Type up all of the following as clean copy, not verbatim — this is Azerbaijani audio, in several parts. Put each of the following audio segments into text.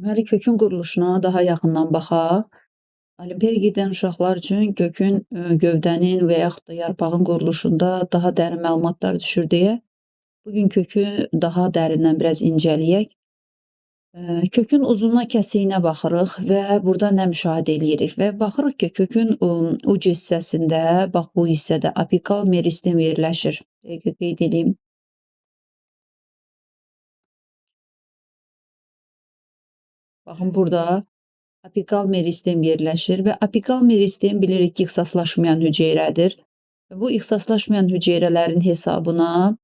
Deməli, kökün quruluşuna daha yaxından baxaq. Olimpiya gedən uşaqlar üçün kökün gövdənin və yaxud da yarpağın quruluşunda daha dərin məlumatlar düşür deyə bu gün kökü daha dərindən biraz incələyək. Kökün uzunluğuna, kəsiyinə baxırıq və burada nə müşahidə eləyirik və baxırıq ki, kökün uc hissəsində, bax bu hissədə apikal meristem yerləşir. Dəqiq qeyd edeyim. Baxın burada apikal meristem yerləşir və apikal meristem bilirik ki, ixtisaslaşmayan hüceyrədir. Bu ixtisaslaşmayan hüceyrələrin hesabına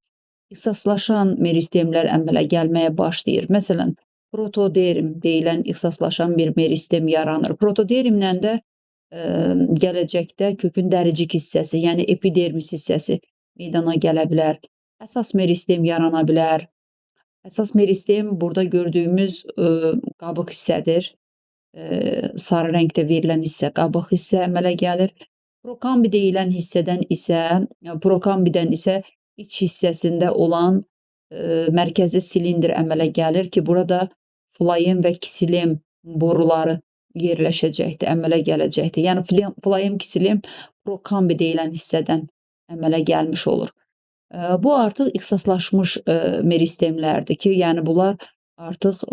ixtisaslaşan meristemlər əmələ gəlməyə başlayır. Məsələn, protoderm deyilən ixtisaslaşan bir meristem yaranır. Protodermlə də gələcəkdə kökün dəricik hissəsi, yəni epidermis hissəsi meydana gələ bilər. Əsas meristem yarana bilər. Əsas meristem burada gördüyümüz qabıq hissədir. Sarı rəngdə verilən hissə qabıq hissə əmələ gəlir. Prokambi prokambidən isə iç hissəsində olan mərkəzi silindr əmələ gəlir ki, burada flaem və kisilem boruları yerləşəcəkdir, əmələ gələcəkdir. Yəni flaem, kisilem prokambi deyilən hissədən əmələ gəlmiş olur. Bu artıq ixtisaslaşmış meristemlərdir ki, yəni bunlar artıq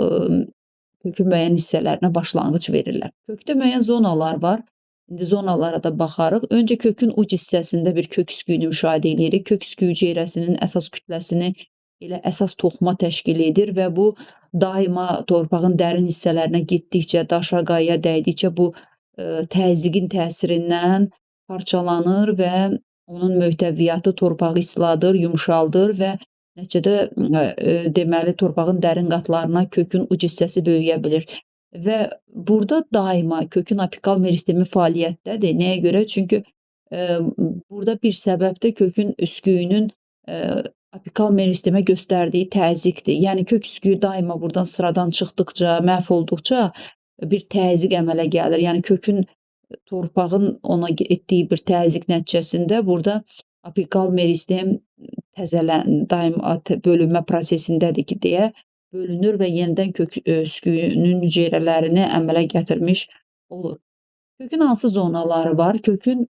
kökün müəyyən hissələrinə başlanğıc verirlər. Kökdə müəyyən zonalar var. İndi zonalara da baxarıq. Öncə kökün uc hissəsində bir kök üsküyünü müşahidə edirik. Kök üsküyü hüceyrəsinin əsas kütləsini elə əsas toxuma təşkil edir və bu daima torpağın dərin hissələrinə getdikcə, daşa, qayaya dəydikcə bu təzyiqin təsirindən parçalanır və onun möhtəviyyatı torpağı isladır, yumşaldır və nəticədə deməli torpağın dərin qatlarına kökün uc hissəsi böyüyə bilir. Və burada daima kökün apikal meristemi fəaliyyətdədir. Nəyə görə? Çünki burada bir səbəb də kökün üsküyünün apikal meristemə göstərdiyi təzyiqdir. Yəni kök üsküyü daima buradan sıradan çıxdıqca, məhv olduqca bir təzyiq əmələ gəlir. Yəni kökün torpağın ona etdiyi bir təzyiq nəticəsində burada apikal meristem daima bölünmə prosesindədir ki, deyə bölünür və yenidən kök üsküyünün hüceyrələrini əmələ gətirmiş olur. Kökün hansı zonaları var? Kökün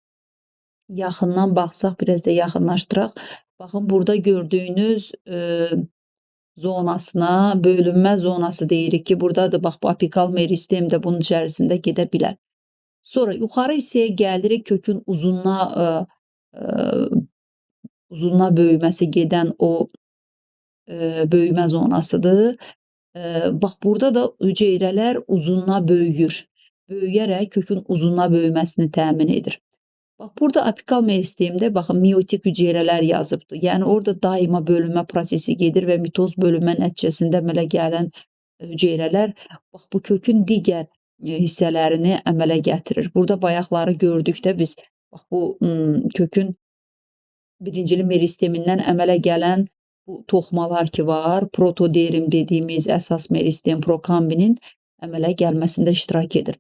yaxından baxsaq, biraz da yaxınlaşdıraq. Baxın, burada gördüyünüz zonasına bölünmə zonası deyirik ki, buradadır, bax bu apikal meristem də bunun içərisində gedə bilər. Sonra yuxarı hissəyə gəlirik, kökün uzunluğa böyüməsi gedən o böyümə zonasıdır. Bax burada da hüceyrələr uzunluğa böyüyür. Böyüyərək kökün uzunluğa böyüməsini təmin edir. Bax burada apikal meristemdə baxın miotik hüceyrələr yazıbdır. Yəni orada daima bölünmə prosesi gedir və mitoz bölünmə nəticəsində əmələ gələn hüceyrələr bax bu kökün digər hissələrini əmələ gətirir. Burada bayaqları gördükdə biz bax bu kökün birincili meristemindən əmələ gələn bu toxumalar ki var, protoderm dediyimiz əsas meristem prokambinin əmələ gəlməsində iştirak edir.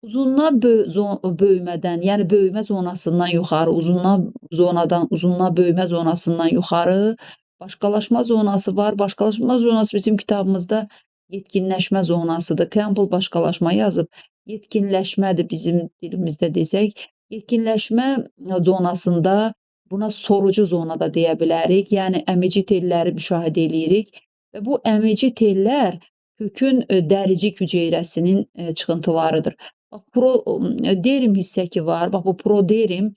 Uzunluğa böyümədən, yəni böyümə zonasından yuxarı, uzunluğa böyümə zonasından yuxarı başqalaşma zonası var. Başqalaşma zonası bizim kitabımızda yetkinləşmə zonasıdır. Campbell başqalaşma yazıb. Yetkinləşmədir bizim dilimizdə desək. Yetkinləşmə zonasında buna sorucu zona da deyə bilərik. Yəni əmici telləri müşahidə eləyirik və bu əmici tellər kökün dəricik hüceyrəsinin çıxıntılarıdır. Bax, proderm hissə ki var, bax bu proderm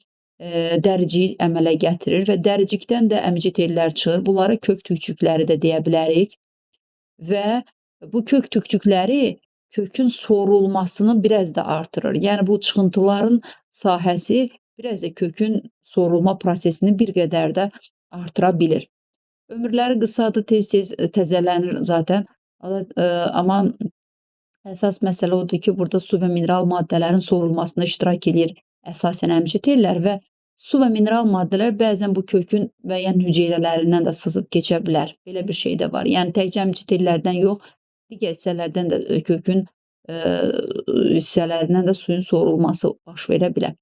dəriciyi əmələ gətirir və dəricikdən də əmici tellər çıxır. Bunlara kök tükçükləri də deyə bilərik və bu kök tükçükləri kökün sorulmasını biraz da artırır. Yəni bu çıxıntıların sahəsi biraz da kökün sorulma prosesini bir qədər də artıra bilir. Ömürləri qısadır, tez-tez təzələnir zaten. Amma əsas məsələ odur ki, burada su və mineral maddələrin sorulmasında iştirak edir əsasən əmici tellər və su və mineral maddələr bəzən bu kökün müəyyən hüceyrələrindən də sızıb keçə bilər. Belə bir şey də var. Yəni təkcə əmici tellərdən yox, digər hissələrdən də kökün hissələrindən də suyun sorulması baş verə bilər.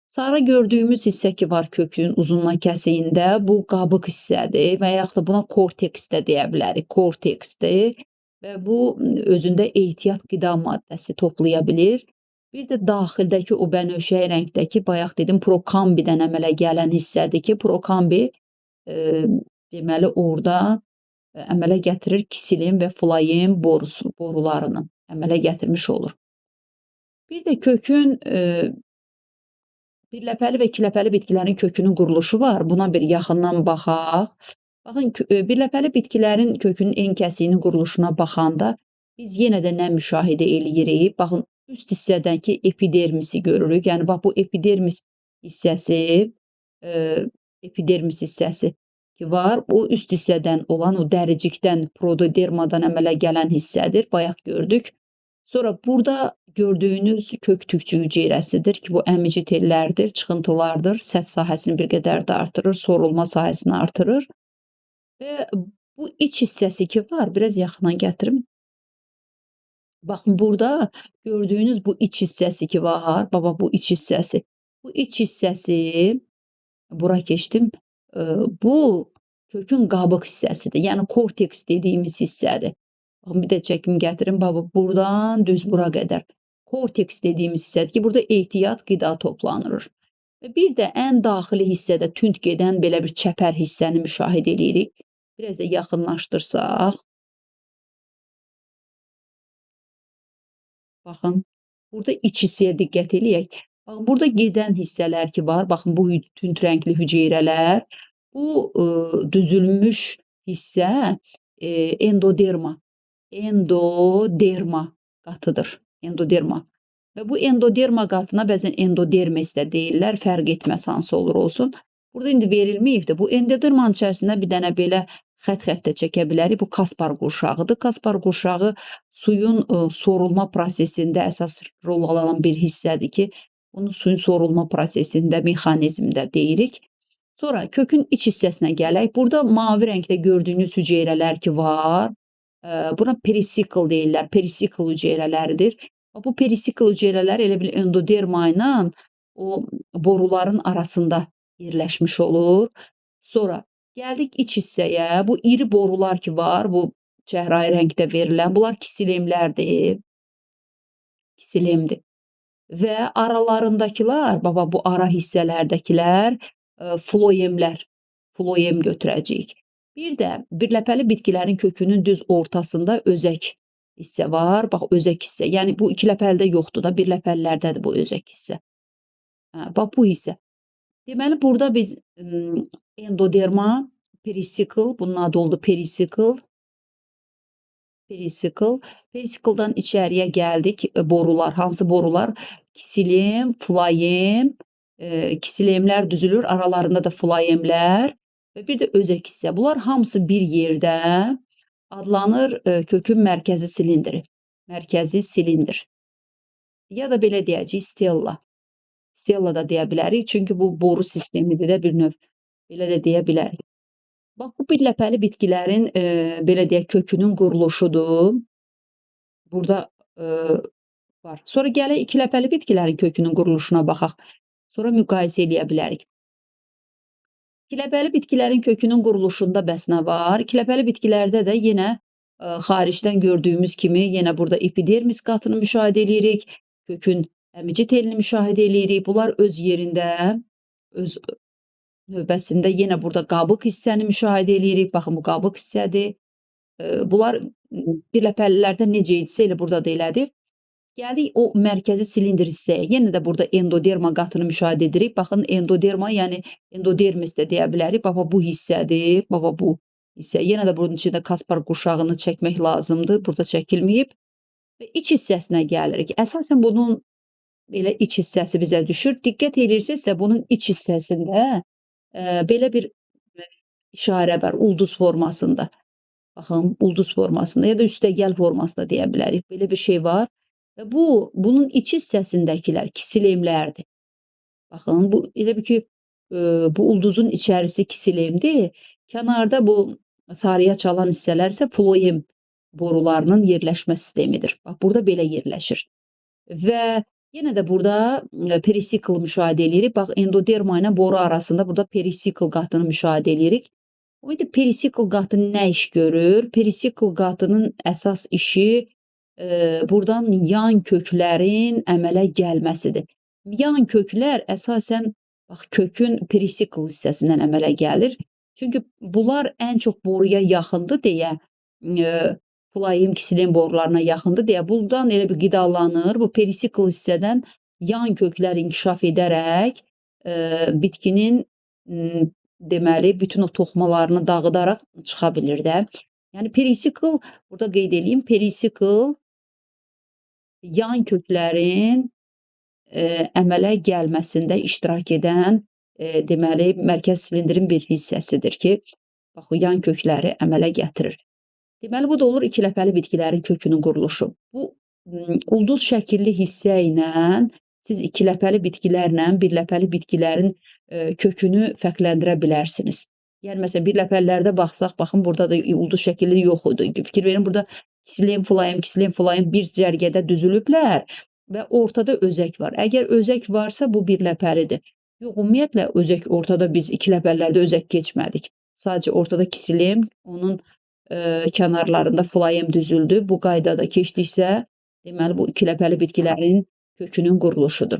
Sarı gördüyümüz hissə ki var kökün uzunluğa kəsiyində, bu qabıq hissədir və yaxud da buna korteks də deyə bilərik. Korteksdir. və bu özündə ehtiyat qida maddəsi toplaya bilir. Bir də daxildəki o bənövşəyi rəngdəki bayaq dedim prokambidən əmələ gələn hissədir ki, prokambi deməli orda əmələ gətirir kisilin və flayen borularını əmələ gətirmiş olur. Bir də kökün birləpəli və ikiləpəli bitkilərin kökünün quruluşu var. Buna bir yaxından baxaq. Baxın, birləpəli bitkilərin kökünün en kəsiyinin quruluşuna baxanda biz yenə də nə müşahidə eləyirik? Baxın, üst hissədəki epidermisi görürük. Yəni bax bu epidermis hissəsi, epidermis hissəsi ki var, o üst hissədən olan o dəricikdən, protodermadan əmələ gələn hissədir. Bayaq gördük. Sonra burada gördüyünüz kök tükçü hüceyrəsidir ki, bu əmici tellərdir, çıxıntılardır. Səth sahəsini bir qədər də artırır, sorulma sahəsini artırır. Və bu iç hissəsi ki var, biraz yaxından gətirim. Baxın, burada gördüyünüz bu iç hissəsi ki var, baba bu iç hissəsi. Bu iç hissəsi, bura keçdim, bu kökün qabıq hissəsidir. Yəni korteks dediyimiz hissədir. Baxın, bir də çəkim gətirim, baba buradan düz bura qədər. Korteks dediyimiz hissədir ki, burada ehtiyat qida toplanır. Və bir də ən daxili hissədə tünd gedən belə bir çəpər hissəni müşahidə edirik. Biraz da yaxınlaşdırsaq. Baxın, burada iç hissəyə diqqət eləyək. Baxın, burada gedən hissələr ki var, baxın bu tünd rəngli hüceyrələr, bu düzülmüş hissə endoderma. Endoderma qatıdır. Endoderma. Və bu endoderma qatına bəzən endodermis də deyirlər, fərq etməz hansı olur olsun. Burada indi verilməyib də bu endodermanın içərisində bir dənə belə xətt də çəkə bilərik. Bu kaspar qurşağıdır. Kaspar qurşağı suyun sorulma prosesində əsas rol alan bir hissədir ki, bunu suyun sorulma prosesində, mexanizmdə deyirik. Sonra kökün iç hissəsinə gələk. Burada mavi rəngdə gördüyünüz hüceyrələr ki var, buna perisikl deyirlər, perisikl hüceyrələridir. Bu perisikl hüceyrələr elə bil endoderma ilə o boruların arasında yerləşmiş olur. Sonra gəldik iç hissəyə, bu iri borular ki var, bu çəhrayı rəngdə verilən, bunlar kisilemlərdir. Kisilemdir. Və aralarındakılar, baba bu ara hissələrdəkilər floemlər, floem götürəcəyik. Bir də birləpəli bitkilərin kökünün düz ortasında özək hissə var. Bax, özək hissə. Yəni bu ikiləpəlidə yoxdur da, birləpəlilərdədir bu özək hissə. Bax bu hissə. Deməli burada biz endoderma, perisikl, bunun adı oldu perisikl. Perisikl. Perisikldan içəriyə gəldik. Borular, hansı borular? Kisilem, flaem, kisilemlər düzülür, aralarında da flaemlər və bir də özək hissə. Bunlar hamısı bir yerdə adlanır kökün mərkəzi silindri. Mərkəzi silindir. Ya da belə deyəcəyik, stella. Stella da deyə bilərik, çünki bu boru sistemidir də bir növ. Belə də deyə bilərik. Bax, bu birləpəli bitkilərin belə deyək, kökünün quruluşudur. Burada var. Sonra gələk ikiləpəli bitkilərin kökünün quruluşuna baxaq. Sonra müqayisə eləyə bilərik. İkiləpəli bitkilərin kökünün quruluşunda bəs nə var? İkiləpəli bitkilərdə də yenə xaricdən gördüyümüz kimi yenə burada epidermis qatını müşahidə eləyirik. Kökün əmici telini müşahidə eləyirik. Bunlar öz yerində, öz növbəsində yenə burada qabıq hissəni müşahidə eləyirik. Baxın, bu qabıq hissədir. Bunlar birləpəlilərdə necə idisə elə burada da elədir. Gəldik o mərkəzi silindr hissəyə. Yenə də burada endoderma qatını müşahidə edirik. Baxın, endoderma, yəni endodermis də deyə bilərik. Baba bu hissədir. Baba bu hissə. Yenə də bunun içində kaspar qurşağını çəkmək lazımdır. Burada çəkilməyib. Və iç hissəsinə gəlirik. Əsasən bunun belə iç hissəsi bizə düşür. Diqqət edirsinizsə bunun iç hissəsində belə bir işarə var, ulduz formasında. Baxın, ulduz formasında ya da üstəgəl formasında deyə bilərik. Belə bir şey var. Və bunun iç hissəsindəkilər kisilemlərdir. Baxın, bu elə bir ki, bu ulduzun içərisi kisilemdir. Kənarda bu sarıya çalan hissələr isə floem borularının yerləşmə sistemidir. Bax, burada belə yerləşir. Və yenə də burada perisikl müşahidə edirik. Bax, endoderma ilə boru arasında burada perisikl qatını müşahidə edirik. İndi perisikl qatı nə iş görür? Perisikl qatının əsas işi, burdan yan köklərin əmələ gəlməsidir. Yan köklər əsasən bax kökün perisikl hissəsindən əmələ gəlir. Çünki bunlar ən çox boruya yaxındır deyə, flaim, ksilem borularına yaxındır deyə burdan elə bir qidalanır. Bu perisikl hissədən yan köklər inkişaf edərək, bitkinin, deməli, bütün o toxmalarını dağıdaraq çıxa bilir də. Yəni perisikl, burada qeyd eləyim, perisikl yan köklərin, əmələ gəlməsində iştirak edən, deməli, mərkəzi silindrin bir hissəsidir ki, bax o yan kökləri əmələ gətirir. Deməli, bu da olur ikiləpəli bitkilərin kökünün quruluşu. Bu, ulduz şəkilli hissə ilə siz ikiləpəli bitkilərlə birləpəli bitkilərin, kökünü fərqləndirə bilərsiniz. Yəni, məsələn, birləpəlilərdə baxsaq, baxın, burada da ulduz şəkilli yox idi. Fikir verin, burada ksilem, flaim bir cərgədə düzülüblər və ortada özək var. Əgər özək varsa, bu birləpəlidir. Yox, ümumiyyətlə, özək ortada biz ikiləpəlilərdə özək keçmədik. Sadəcə ortada ksilem, onun kənarlarında flaim düzüldü. Bu qaydada keçdiksə, deməli, bu ikiləpəli bitkilərin kökünün quruluşudur.